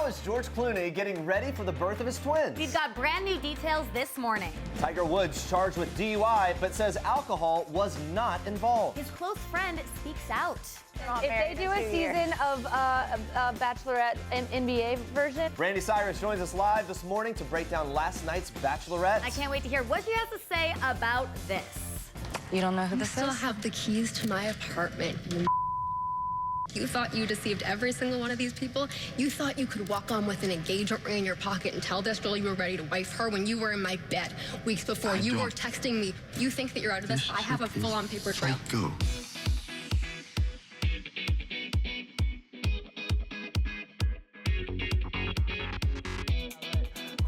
is George Clooney getting ready for the birth of his twins? We've got brand new details this morning. Tiger Woods charged with DUI, but says alcohol was not involved. His close friend speaks out. If they do a season of Bachelorette and NBA version. Brandi Cyrus joins us live this morning to break down last night's Bachelorette. I can't wait to hear what she has to say about this. You don't know who this is? I still have the keys to my apartment. You thought you deceived every single one of these people. You thought you could walk on with an engagement ring in your pocket and tell this girl you were ready to wife her when you were in my bed weeks before. You were texting me. You think that you're out of this? I have a full-on paper trail. Go.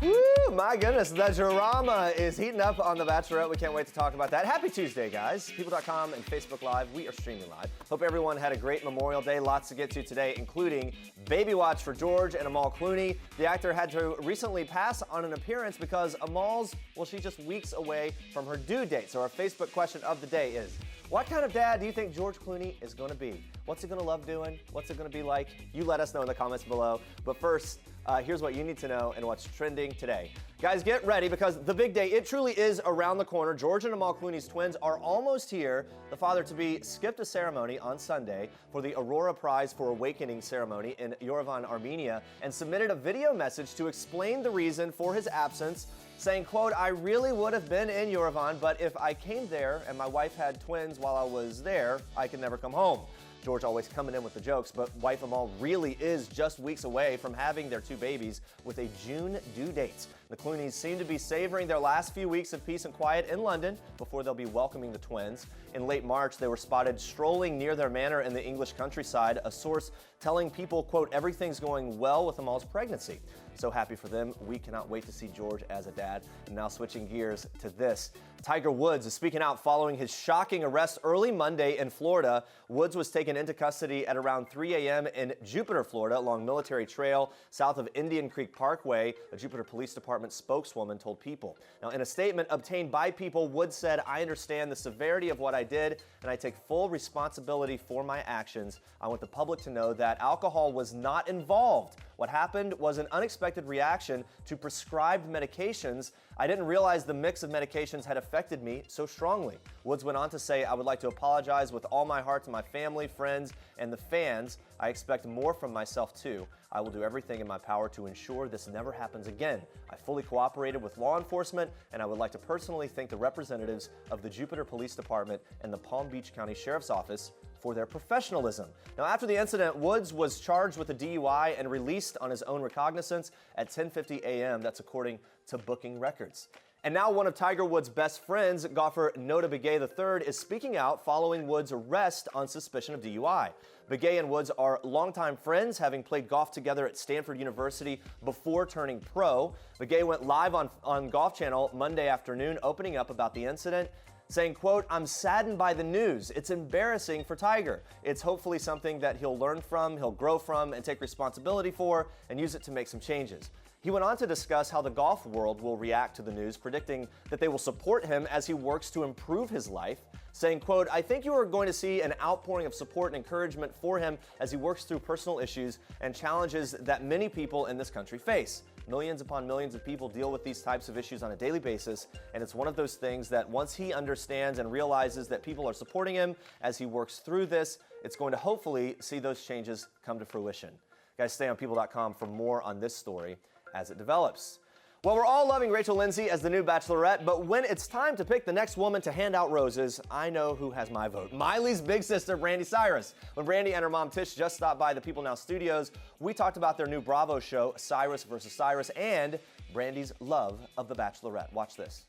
Woo, my goodness, the drama is heating up on The Bachelorette. We can't wait to talk about that. Happy Tuesday, guys. People.com and Facebook Live, we are streaming live. Hope everyone had a great Memorial Day. Lots to get to today, including baby watch for George and Amal Clooney. The actor had to recently pass on an appearance because Amal's, well, she's just weeks away from her due date. So our Facebook question of the day is, what kind of dad do you think George Clooney is going to be? What's he going to love doing? What's it going to be like? You let us know in the comments below. But first, here's what you need to know and what's trending today. Guys, get ready because the big day, it truly is around the corner. George and Amal Clooney's twins are almost here. The father-to-be skipped a ceremony on Sunday for the Aurora Prize for Awakening ceremony in Yerevan, Armenia, and submitted a video message to explain the reason for his absence, saying, quote, I really would have been in Yerevan, but if I came there and my wife had twins while I was there, I could never come home. George always coming in with the jokes, but wife Amal really is just weeks away from having their two babies with a June due date. The Clooneys seem to be savoring their last few weeks of peace and quiet in London before they'll be welcoming the twins. In late March, they were spotted strolling near their manor in the English countryside, a source telling people, quote, everything's going well with Amal's pregnancy. So happy for them. We cannot wait to see George as a dad. And now switching gears to this. Tiger Woods is speaking out following his shocking arrest early Monday in Florida. Woods was taken into custody at around 3 a.m. in Jupiter, Florida, along Military Trail, south of Indian Creek Parkway, a Jupiter Police Department spokeswoman told People. Now, in a statement obtained by People, Woods said, I understand the severity of what I did, and I take full responsibility for my actions. I want the public to know that alcohol was not involved. What happened was an unexpected reaction to prescribed medications. I didn't realize the mix of medications had affected me so strongly. Woods went on to say, I would like to apologize with all my heart to my family, friends, and the fans. I expect more from myself too. I will do everything in my power to ensure this never happens again. I fully cooperated with law enforcement, and I would like to personally thank the representatives of the Jupiter Police Department and the Palm Beach County Sheriff's Office for their professionalism. Now, after the incident, Woods was charged with a DUI and released on his own recognizance at 10:50 a.m. That's according to booking records. And now one of Tiger Woods' best friends, golfer Nota Begay III, is speaking out following Woods' arrest on suspicion of DUI. Begay and Woods are longtime friends, having played golf together at Stanford University before turning pro. Begay went live on Golf Channel Monday afternoon, opening up about the incident, saying, quote, I'm saddened by the news. It's embarrassing for Tiger. It's hopefully something that he'll learn from, he'll grow from, and take responsibility for, and use it to make some changes. He went on to discuss how the golf world will react to the news, predicting that they will support him as he works to improve his life, saying, quote, I think you are going to see an outpouring of support and encouragement for him as he works through personal issues and challenges that many people in this country face. Millions upon millions of people deal with these types of issues on a daily basis, and it's one of those things that once he understands and realizes that people are supporting him as he works through this, it's going to hopefully see those changes come to fruition. Guys, stay on People.com for more on this story as it develops. Well, we're all loving Rachel Lindsay as the new Bachelorette, but when it's time to pick the next woman to hand out roses, I know who has my vote. Miley's big sister, Brandi Cyrus. When Brandi and her mom Tish just stopped by the People Now studios, we talked about their new Bravo show, Cyrus vs. Cyrus, and Brandi's love of The Bachelorette. Watch this.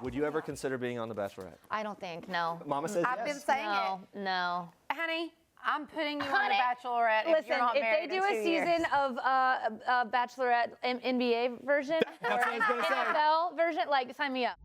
Would you ever consider being on The Bachelorette? I don't think, no. Mama says I've yes. been saying No. Honey, I'm putting you on The Bachelorette if you're not married if they do a season of Bachelorette NBA version or That's what I was gonna say. NFL version, like, sign me up.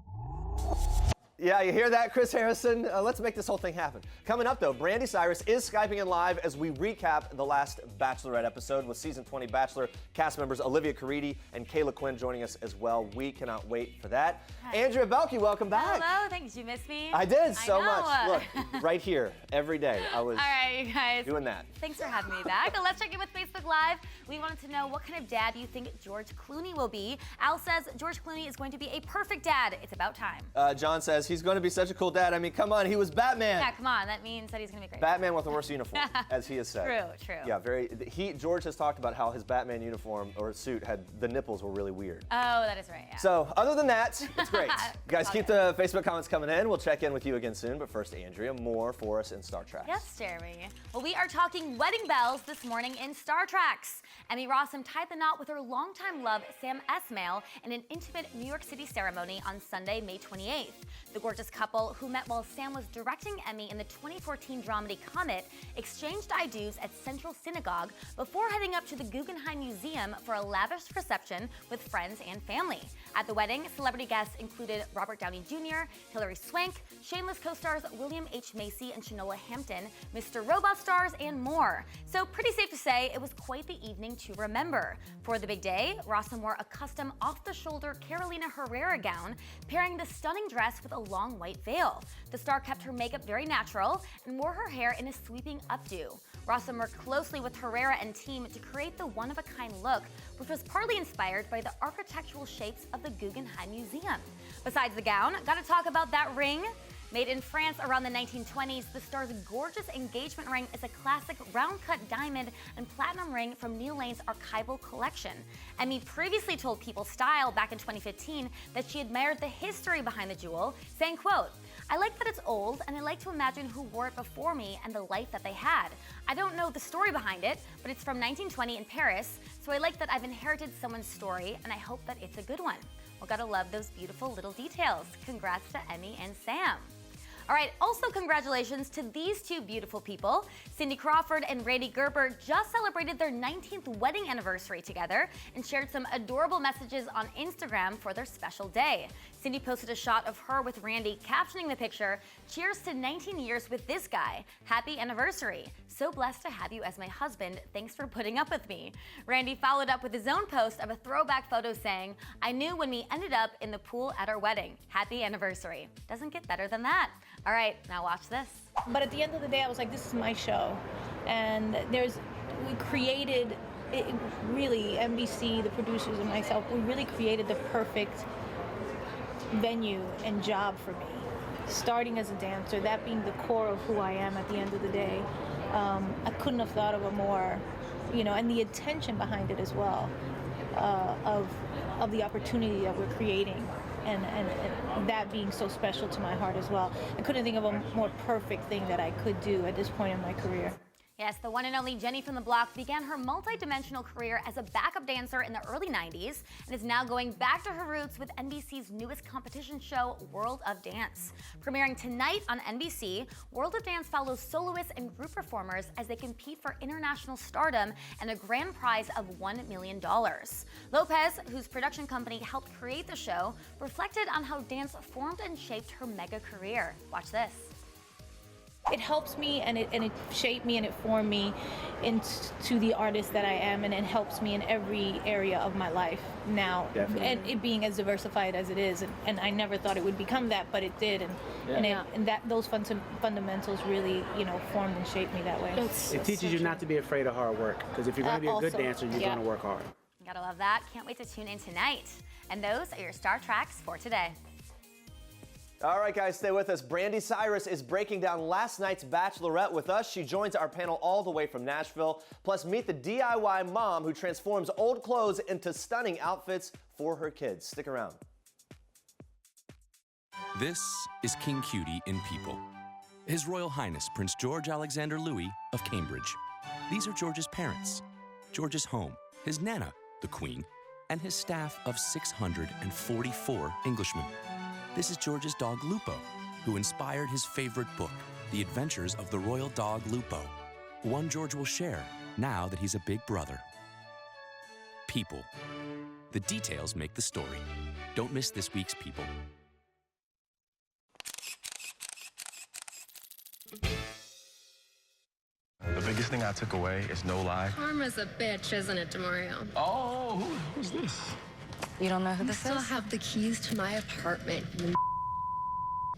Yeah, you hear that, Chris Harrison? Let's make this whole thing happen. Coming up, though, Brandi Cyrus is Skyping in live as we recap the last Bachelorette episode with season 20 Bachelor cast members Olivia Caridi and Caila Quinn joining us as well. We cannot wait for that. Hi. Andrea Boehlke, welcome back. Hello, thanks. You miss me? I did so know. much. Look, right here, every day, I was All right, you guys. doing that. Thanks for having me back. Let's check in with Facebook Live. We wanted to know what kind of dad you think George Clooney will be. Al says George Clooney is going to be a perfect dad. It's about time. John says he's going to be such a cool dad. I mean, come on, he was Batman. Yeah, come on. That means that he's going to be great. Batman with the worst uniform, as he has said. True. Yeah, George has talked about how his Batman uniform or suit had the nipples were really weird. Oh, that is right, yeah. So, other than that, it's great. Guys, keep the Facebook comments coming in. We'll check in with you again soon. But first, Andrea, more for us in Star Trek. Yes, Jeremy. Well, we are talking wedding bells this morning in Star Treks. Emmy Rossum tied the knot with her longtime love, Sam Esmail, in an intimate New York City ceremony on Sunday, May 28th. The gorgeous couple, who met while Sam was directing Emmy in the 2014 dramedy Comet, exchanged I-do's at Central Synagogue before heading up to the Guggenheim Museum for a lavish reception with friends and family. At the wedding, celebrity guests included Robert Downey Jr., Hilary Swank, Shameless co-stars William H. Macy and Shanola Hampton, Mr. Robot stars, and more. So pretty safe to say it was quite the evening to remember. For the big day, Rossum wore a custom off-the-shoulder Carolina Herrera gown, pairing the stunning dress with a long white veil. The star kept her makeup very natural and wore her hair in a sweeping updo. Rossum worked closely with Herrera and team to create the one-of-a-kind look, which was partly inspired by the architectural shapes of the Guggenheim Museum. Besides the gown, gotta talk about that ring. Made in France around the 1920s, the star's gorgeous engagement ring is a classic round-cut diamond and platinum ring from Neil Lane's archival collection. Emmy previously told People Style back in 2015 that she admired the history behind the jewel, saying, quote, "I like that it's old, and I like to imagine who wore it before me and the life that they had. I don't know the story behind it, but it's from 1920 in Paris, so I like that I've inherited someone's story, and I hope that it's a good one." Well, gotta love those beautiful little details. Congrats to Emmy and Sam. All right, also congratulations to these two beautiful people. Cindy Crawford and Randy Gerber just celebrated their 19th wedding anniversary together and shared some adorable messages on Instagram for their special day. Cindy posted a shot of her with Randy, captioning the picture, "Cheers to 19 years with this guy. Happy anniversary. So blessed to have you as my husband. Thanks for putting up with me." Randy followed up with his own post of a throwback photo saying, "I knew when we ended up in the pool at our wedding. Happy anniversary." Doesn't get better than that. All right, now watch this. But at the end of the day, I was like, this is my show. And we created, really, NBC, the producers and myself, we really created the perfect venue and job for me. Starting as a dancer, that being the core of who I am at the end of the day, I couldn't have thought of a more, and the intention behind it as well, of the opportunity that we're creating. And that being so special to my heart as well. I couldn't think of a more perfect thing that I could do at this point in my career. Yes, the one and only Jenny from the Block began her multi-dimensional career as a backup dancer in the early 90s and is now going back to her roots with NBC's newest competition show, World of Dance. Premiering tonight on NBC, World of Dance follows soloists and group performers as they compete for international stardom and a grand prize of $1 million. Lopez, whose production company helped create the show, reflected on how dance formed and shaped her mega career. Watch this. It helps me and it shaped me and it formed me into the artist that I am, and it helps me in every area of my life now. Definitely. And it being as diversified as it is, and I never thought it would become that, but it did, and those fundamentals really formed and shaped me that way. It teaches you not to be afraid of hard work, because if you're going to be a good dancer, you're going to work hard. Gotta love that. Can't wait to tune in tonight. And those are your Star Treks for today. All right, guys, stay with us. Brandi Cyrus is breaking down last night's Bachelorette with us. She joins our panel all the way from Nashville. Plus, meet the DIY mom who transforms old clothes into stunning outfits for her kids. Stick around. This is King Cutie in People. His Royal Highness Prince George Alexander Louis of Cambridge. These are George's parents, George's home, his Nana, the Queen, and his staff of 644 Englishmen. This is George's dog Lupo, who inspired his favorite book, The Adventures of the Royal Dog Lupo, one George will share now that he's a big brother. People. The details make the story. Don't miss this week's People. biggest thing I took away is no lie. Karma's a bitch, isn't it, Demario? Oh, who's this? You don't know who this Still is? have the keys to my apartment.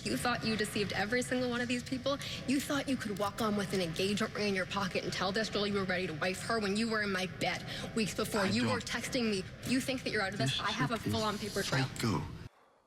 You thought you deceived every single one of these people. You thought you could walk on with an engagement ring in your pocket and tell this girl you were ready to wife her when you were in my bed weeks before. You were texting me. You think that you're out of this? I have a full-on paper trail. Go.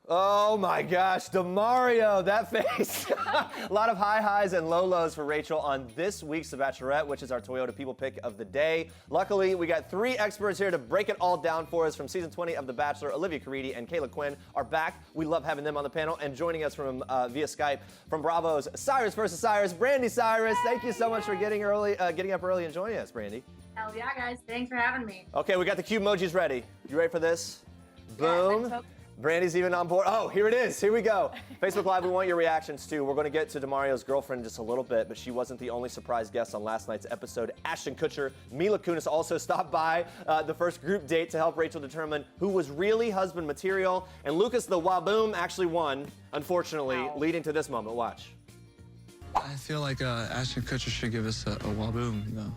Oh my gosh, DeMario, that face. A lot of high highs and low lows for Rachel on this week's The Bachelorette, which is our Toyota People Pick of the day. Luckily, we got 3 experts here to break it all down for us from season 20 of The Bachelor. Olivia Caridi and Caila Quinn are back. We love having them on the panel. And joining us from via Skype from Bravo's Cyrus versus Cyrus, Brandi Cyrus. Thank you so much for getting up early and joining us, Brandi. Hell yeah, guys. Thanks for having me. Okay, we got the cute emojis ready. You ready for this? Boom. Brandi's even on board. Oh, here it is. Here we go. Facebook Live, we want your reactions too. We're going to get to DeMario's girlfriend in just a little bit, but she wasn't the only surprise guest on last night's episode. Ashton Kutcher, Mila Kunis also stopped by the first group date to help Rachel determine who was really husband material. And Lucas the Waboom actually won, unfortunately, leading to this moment. Watch. I feel like Ashton Kutcher should give us a waboom, you know.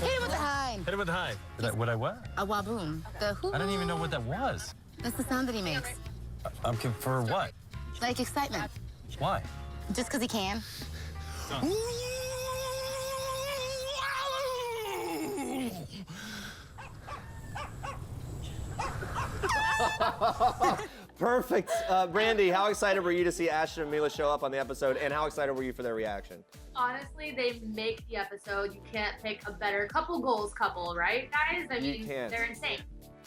Hit him with the high. Hit him with the high. What I what? A waboom. The who? I didn't even know what that was. That's the sound that he makes. For what? Like excitement. Why? Just because he can. Perfect. Brandi, how excited were you to see Ashton and Mila show up on the episode, and how excited were you for their reaction? Honestly, they make the episode. You can't pick a better goals couple, right, guys? I mean, they're insane.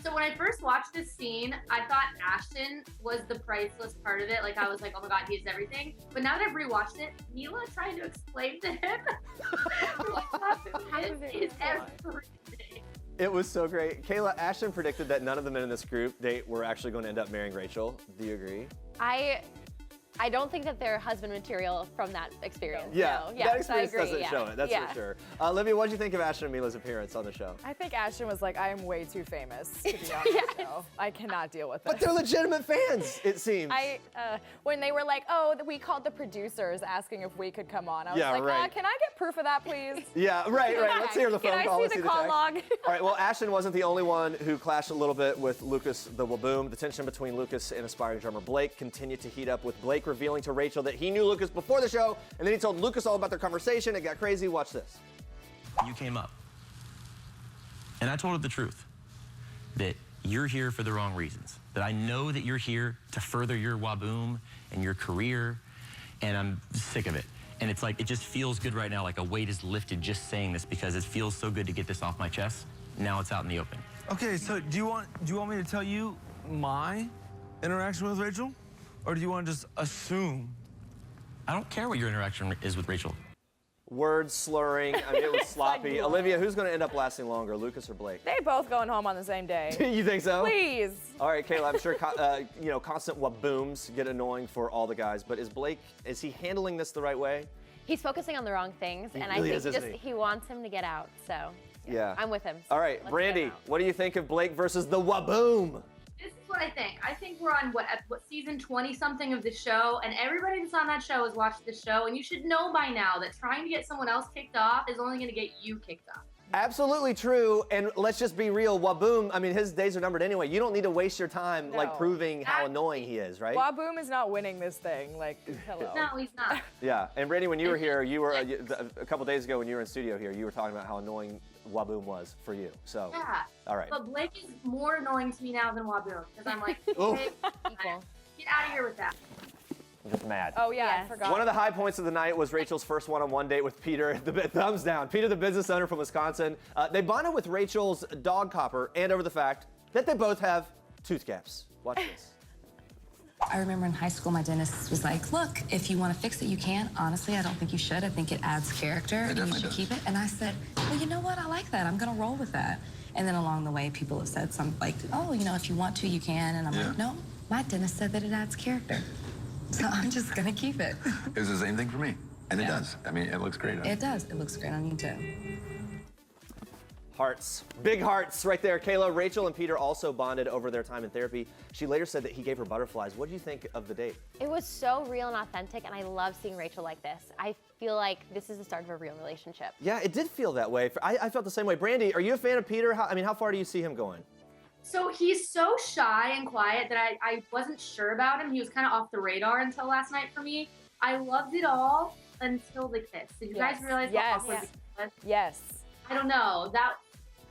So when I first watched this scene, I thought Ashton was the priceless part of it. Like, I was like, oh my God, he's everything. But now that I've rewatched it, Mila trying to explain to him what happened is everything. It was so great. Caila, Ashton predicted that none of the men in this group date were actually going to end up marrying Rachel. Do you agree? I don't think that they're husband material from that experience. Yeah, no. that experience doesn't show it, that's for sure. Olivia, what did you think of Ashton and Mila's appearance on the show? I think Ashton was like, I am way too famous to be on the show. I cannot deal with it. But they're legitimate fans, it seems. When they were like, oh, we called the producers asking if we could come on. I was like, right. Can I get proof of that, please? Yeah, right. Let's hear the phone call. Can I see the call log? All right, well, Ashton wasn't the only one who clashed a little bit with Lucas the Waboom. The tension between Lucas and aspiring drummer Blake continued to heat up, with Blake revealing to Rachel that he knew Lucas before the show, and then he told Lucas all about their conversation. It got crazy. Watch this. You came up, and I told her the truth, that you're here for the wrong reasons, that I know that you're here to further your waboom and your career, and I'm sick of it. And it's like, it just feels good right now, like a weight is lifted just saying this, because it feels so good to get this off my chest. Now it's out in the open. Okay, so do you want me to tell you my interaction with Rachel? Or do you want to just assume? I don't care what your interaction is with Rachel. Words slurring. I mean, it was sloppy. Olivia, who's going to end up lasting longer, Lucas or Blake? They both going home on the same day. You think so? Please. All right, Caila, I'm sure constant wabooms get annoying for all the guys, but is he handling this the right way? He's focusing on the wrong things, and really I think he wants him to get out. So yeah, I'm with him. All right, Brandi, what do you think of Blake versus the waboom? This is what I think. I think we're on what season 20-something of the show, and everybody that's on that show has watched the show, and you should know by now that trying to get someone else kicked off is only going to get you kicked off. Absolutely true, and let's just be real. Waboom, I mean, his days are numbered anyway. You don't need to waste your time proving how annoying he is, right? Waboom is not winning this thing. Like, hello. No, he's not. Yeah, and Brandi, when you were here, you were a couple days ago when you were in studio here, you were talking about how annoying Waboom was for you. So yeah. All right. But Blake is more annoying to me now than Waboom, because I'm like, hey, get out of here with that. I'm just mad. Oh yeah, I forgot. One of the high points of the night was Rachel's first one-on-one date with Peter. Thumbs down. Peter, the business owner from Wisconsin. They bonded with Rachel's dog Copper and over the fact that they both have tooth gaps. Watch this. I remember in high school, my dentist was like, look, if you want to fix it, you can. Honestly, I don't think you should. I think it adds character and you should keep it. And I said, well, you know what? I like that. I'm going to roll with that. And then along the way, people have said something like, oh, if you want to, you can. And I'm like, no, my dentist said that it adds character. So I'm just going to keep it. It's the same thing for me. And it does. I mean, it looks great on you. It does. It looks great on you, too. Hearts. Big hearts right there. Caila, Rachel, and Peter also bonded over their time in therapy. She later said that he gave her butterflies. What do you think of the date? It was so real and authentic, and I love seeing Rachel like this. I feel like this is the start of a real relationship. Yeah, it did feel that way. I felt the same way. Brandi, are you a fan of Peter? How far do you see him going? So he's so shy and quiet that I wasn't sure about him. He was kind of off the radar until last night for me. I loved it all until the kiss. Did you guys realize how awkward the kiss was? Yes. I don't know.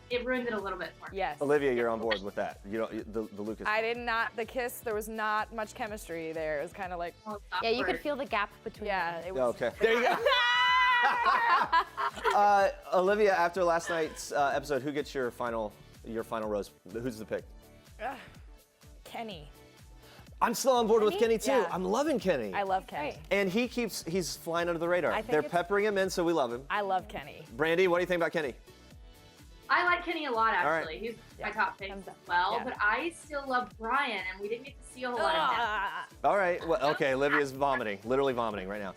It ruined it a little bit for me. Yes. Olivia, you're on board with that. You know, the Lucas. I did not. The kiss, there was not much chemistry there. It was kind of like. Yeah, you could feel the gap between. Yeah, it was. Okay. There you go. Olivia, after last night's episode, who gets your final rose? Who's the pick? Kenny. I'm still on board with Kenny too. Yeah. I'm loving Kenny. I love Kenny. And he's flying under the radar. They're peppering him in, so we love him. I love Kenny. Brandi, what do you think about Kenny? I like Kenny a lot, actually. All right. He's my top pick as well. But I still love Brian, and we didn't get to see a whole lot of him. All right. Well, okay. Olivia's vomiting, literally vomiting right now.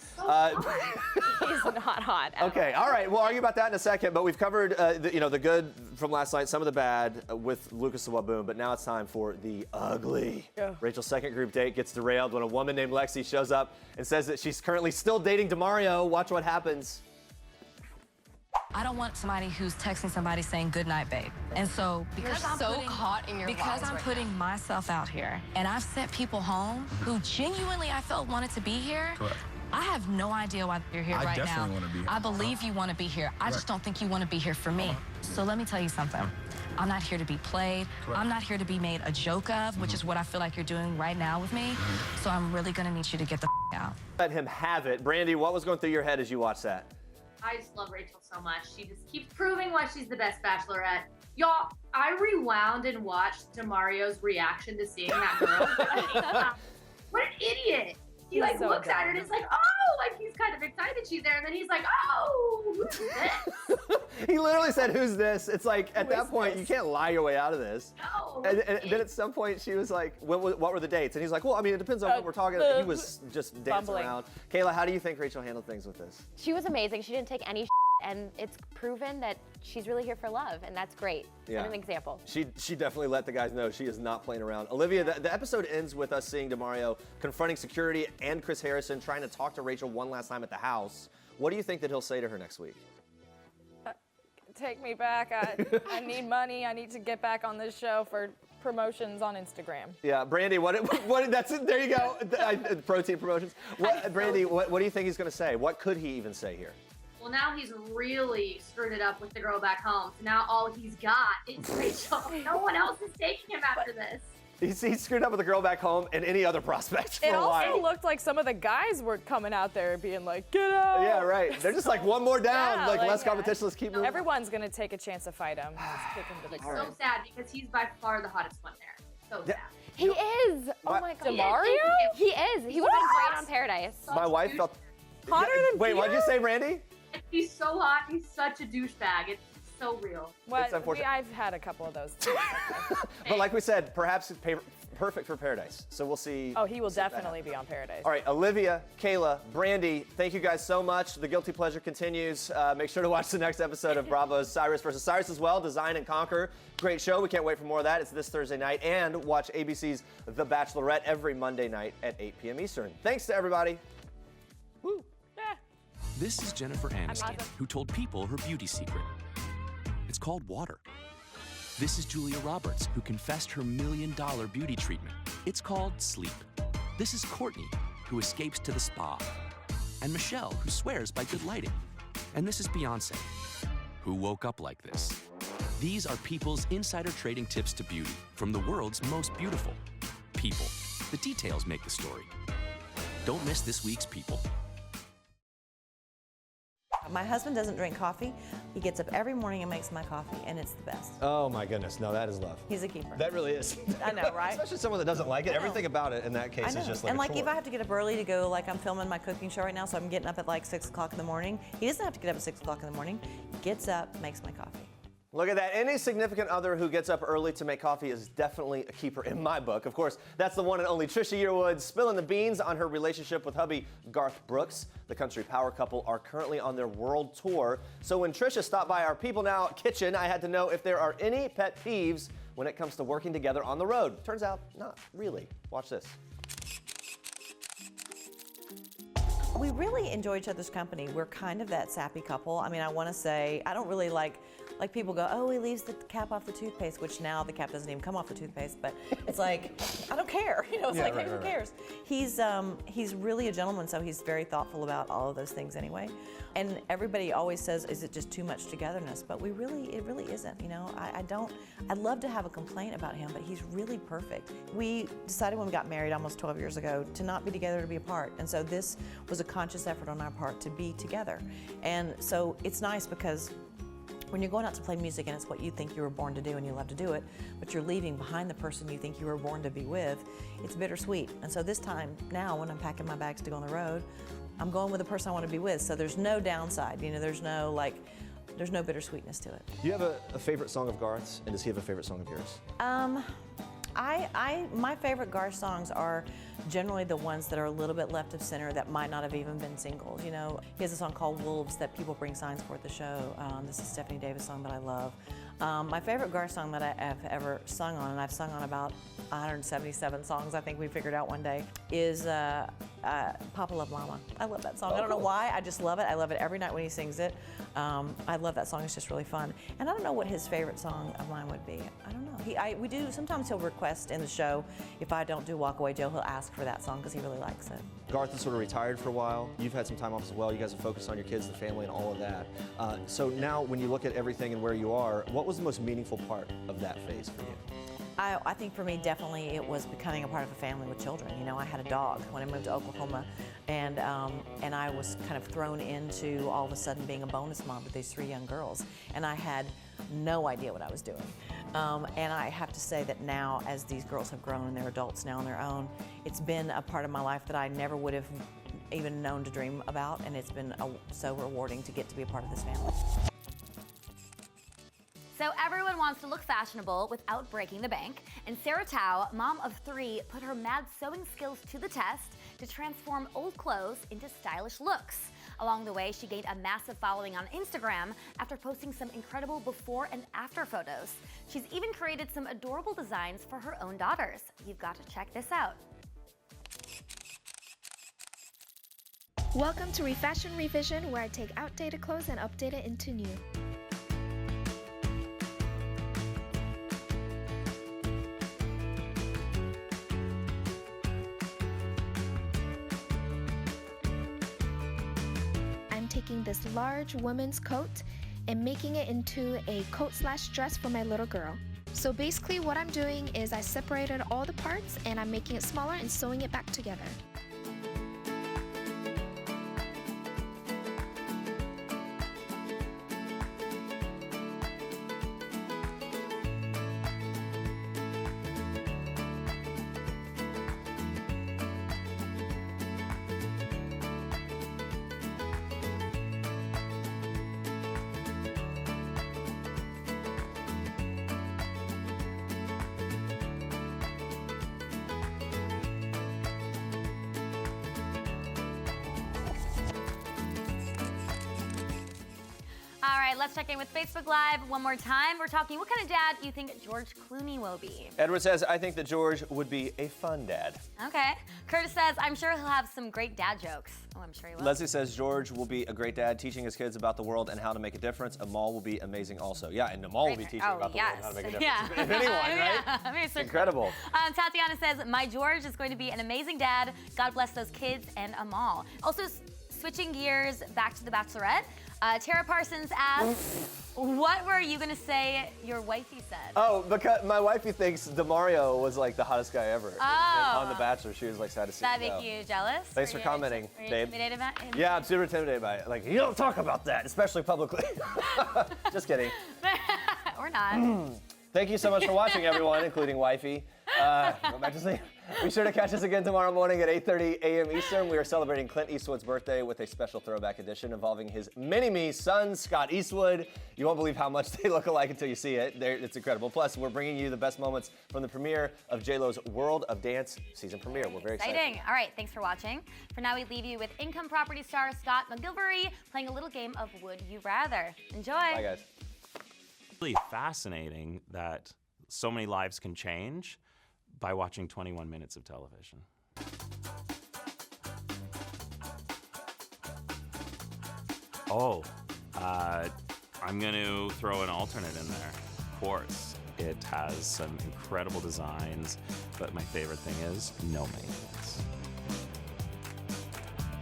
He's not hot. Okay. All right. We'll argue about that in a second. But we've covered, the good from last night, some of the bad with Lucas the Waboom. But now it's time for the ugly. Yeah. Rachel's second group date gets derailed when a woman named Lexi shows up and says that she's currently still dating DeMario. Watch what happens. I don't want somebody who's texting somebody saying good night, babe. And so because I'm putting myself out here, and I've sent people home who genuinely I felt wanted to be here. Correct. I have no idea why you're here right now. I definitely want to be here. I believe you want to be here. I just don't think you want to be here for me. So let me tell you something. I'm not here to be played. Correct. I'm not here to be made a joke of, which is what I feel like you're doing right now with me. So I'm really gonna need you to get the out. Let him have it. Brandi, what was going through your head as you watched that? I just love Rachel so much. She just keeps proving why she's the best Bachelorette. Y'all, I rewound and watched DeMario's reaction to seeing that girl. What an idiot. He He's so looks at her and dumb. is like, oh, like he's kind of excited she's there. And then he's like, oh, who's this? He literally said, who's this? It's like, at that point, you can't lie your way out of this. No. And then at some point, she was like, what were the dates? And he's like, well, I mean, it depends on what we're talking about. He was just dancing bumbling. around. Caila, how do you think Rachel handled things with this? She was amazing. She didn't take any and it's proven that she's really here for love, and that's great. Yeah. And an example. She definitely let the guys know she is not playing around. Olivia, the episode ends with us seeing DeMario confronting security and Chris Harrison trying to talk to Rachel one last time at the house. What do you think that he'll say to her next week? Take me back. I need money. I need to get back on this show for promotions on Instagram. Yeah, Brandi, what that's it. There you go. Protein promotions. Brandi, what do you think he's going to say? What could he even say here? Well, now he's really screwed it up with the girl back home. So now all he's got is Rachel. No one else is taking him after this. He's screwed up with the girl back home and any other prospects for It a also while. looked like some of the guys were coming out there being like, get out. Yeah, right. They're just like, one more down. Yeah, like, like, less competition, let's keep moving. Everyone's going to take a chance to fight him. Let's kick him to the curb. So sad because he's by far the hottest one there. So sad. He is. Oh What? my God. DeMario? He is. He would have been great on Paradise. My wife felt... Hotter than Wait, what'd you Peter? say, Brandi? He's so hot. He's such a douchebag. It's so real. It's unfortunate. I've had a couple of those too. But like we said, perhaps it's perfect for Paradise. So we'll see. Oh, he will see if that definitely happens. be on Paradise. All right, Olivia, Caila, Brandi, thank you guys so much. The Guilty Pleasure continues. Make sure to watch the next episode of Bravo's Cyrus vs. Cyrus as well, Design and Conquer. Great show. We can't wait for more of that. It's this Thursday night. And watch ABC's The Bachelorette every Monday night at 8 p.m. Eastern. Thanks to everybody. Woo. This is Jennifer Aniston, who told people her beauty secret. It's called water. This is Julia Roberts, who confessed her $1 million beauty treatment. It's called sleep. This is Courtney, who escapes to the spa. And Michelle, who swears by good lighting. And this is Beyonce, who woke up like this. These are people's insider trading tips to beauty from the world's most beautiful people. The details make the story. Don't miss this week's People. My husband doesn't drink coffee. He gets up every morning and makes my coffee, and it's the best. Oh my goodness, no, that is love. He's a keeper. That really is. I know, right? Especially someone that doesn't like it. Everything about it in that case I know. is just like and a like chore. if I have to get up early to go, like I'm filming my cooking show right now, so I'm getting up at like 6 o'clock in the morning. He doesn't have to get up at 6 o'clock in the morning. He gets up, makes my coffee. Look at that. Any significant other who gets up early to make coffee is definitely a keeper in my book. Of course, that's the one and only Trisha Yearwood spilling the beans on her relationship with hubby Garth Brooks. The country power couple are currently on their world tour. So when Trisha stopped by our People Now kitchen, I had to know if there are any pet peeves when it comes to working together on the road. Turns out, not really. Watch this. We really enjoy each other's company. We're kind of that sappy couple. I mean, I want to say, I don't really like people go, oh, he leaves the cap off the toothpaste, which now the cap doesn't even come off the toothpaste, but it's like, I don't care. You know, it's like, who cares? He's really a gentleman, so he's very thoughtful about all of those things anyway. And everybody always says, is it just too much togetherness? But it really isn't, you know. I'd love to have a complaint about him, but he's really perfect. We decided when we got married almost 12 years ago to not be together, to be apart. And so this was a conscious effort on our part to be together. And so it's nice because when you're going out to play music and it's what you think you were born to do and you love to do it, but you're leaving behind the person you think you were born to be with, it's bittersweet. And so this time now when I'm packing my bags to go on the road, I'm going with the person I want to be with. So there's no downside, you know, there's no bittersweetness to it. Do you have a favorite song of Garth's, and does he have a favorite song of yours? My favorite Garth songs are generally the ones that are a little bit left of center that might not have even been singles. You know, he has a song called Wolves that people bring signs for at the show. This is Stephanie Davis' song that I love. My favorite Garth song that I have ever sung on, and I've sung on about 177 songs, I think we figured out one day, is Papa Love Mama. I love that song. I don't know why, I just love it. I love it every night when he sings it. I love that song, it's just really fun. And I don't know what his favorite song of mine would be. I don't know. Sometimes he'll request in the show, if I don't do Walk Away Joe, he'll ask for that song because he really likes it. Garth is sort of retired for a while. You've had some time off as well. You guys have focused on your kids, the family, and all of that. So now when you look at everything and where you are, what was the most meaningful part of that phase for you? I think for me, definitely it was becoming a part of a family with children. You know, I had a dog when I moved to Oklahoma, and I was kind of thrown into all of a sudden being a bonus mom with these 3 young girls, and I had no idea what I was doing. And I have to say that now, as these girls have grown and they're adults now on their own, it's been a part of my life that I never would have even known to dream about, and it's been so rewarding to get to be a part of this family. So everyone wants to look fashionable without breaking the bank, and Sarah Tao, mom of 3, put her mad sewing skills to the test to transform old clothes into stylish looks. Along the way, she gained a massive following on Instagram after posting some incredible before and after photos. She's even created some adorable designs for her own daughters. You've got to check this out. Welcome to Refashion Revision, where I take outdated clothes and update it into new. Taking this large woman's coat and making it into a coat/dress for my little girl. So basically what I'm doing is I separated all the parts and I'm making it smaller and sewing it back together. All right, let's check in with Facebook Live one more time. We're talking, what kind of dad you think George Clooney will be? Edward says, I think that George would be a fun dad. Okay. Curtis says, I'm sure he'll have some great dad jokes. Oh, I'm sure he will. Leslie says, George will be a great dad, teaching his kids about the world and how to make a difference. Amal will be amazing also. Yeah, and Amal will be teaching about the world and how to make a difference. Yeah. If anyone, right? Yeah. It's incredible. Tatiana says, my George is going to be an amazing dad. God bless those kids and Amal. Also, switching gears back to the Bachelorette, Tara Parsons asks, what were you gonna say your wifey said? Oh, because my wifey thinks DeMario was like the hottest guy ever. Oh. On The Bachelor, she was like sad to see him That make you jealous? Thanks for commenting, Were you babe. intimidated by him? Yeah, I'm super intimidated by it. Like, you don't talk about that, especially publicly. Just kidding. Or not. Thank you so much for watching, everyone, including wifey. Go back to sleep. Be sure to catch us again tomorrow morning at 8:30 a.m. Eastern. We are celebrating Clint Eastwood's birthday with a special throwback edition involving his mini-me son, Scott Eastwood. You won't believe how much they look alike until you see it. It's incredible. Plus, we're bringing you the best moments from the premiere of J-Lo's World of Dance season premiere. We're very excited. All right, thanks for watching. For now, we leave you with income property star Scott McGilvery playing a little game of Would You Rather. Enjoy. Bye, guys. It's really fascinating that so many lives can change by watching 21 minutes of television. I'm going to throw an alternate in there. Of course, it has some incredible designs, but my favorite thing is no maintenance.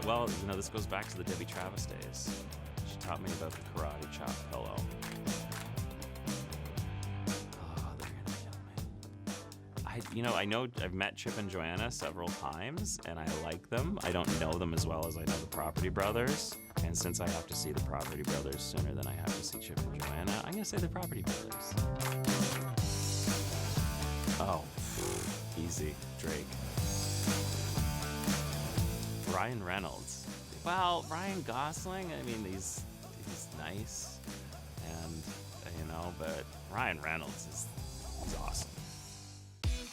Well, this goes back to the Debbie Travis days. She taught me about the karate chop pillow. I know I've met Chip and Joanna several times, and I like them. I don't know them as well as I know the Property Brothers. And since I have to see the Property Brothers sooner than I have to see Chip and Joanna, I'm going to say the Property Brothers. Oh, easy, Drake. Ryan Reynolds. Well, Ryan Gosling, he's nice, and, but Ryan Reynolds is awesome.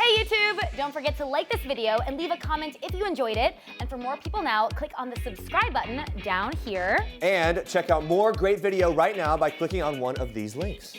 Hey YouTube! Don't forget to like this video and leave a comment if you enjoyed it. And for more people now, click on the subscribe button down here. And check out more great video right now by clicking on one of these links.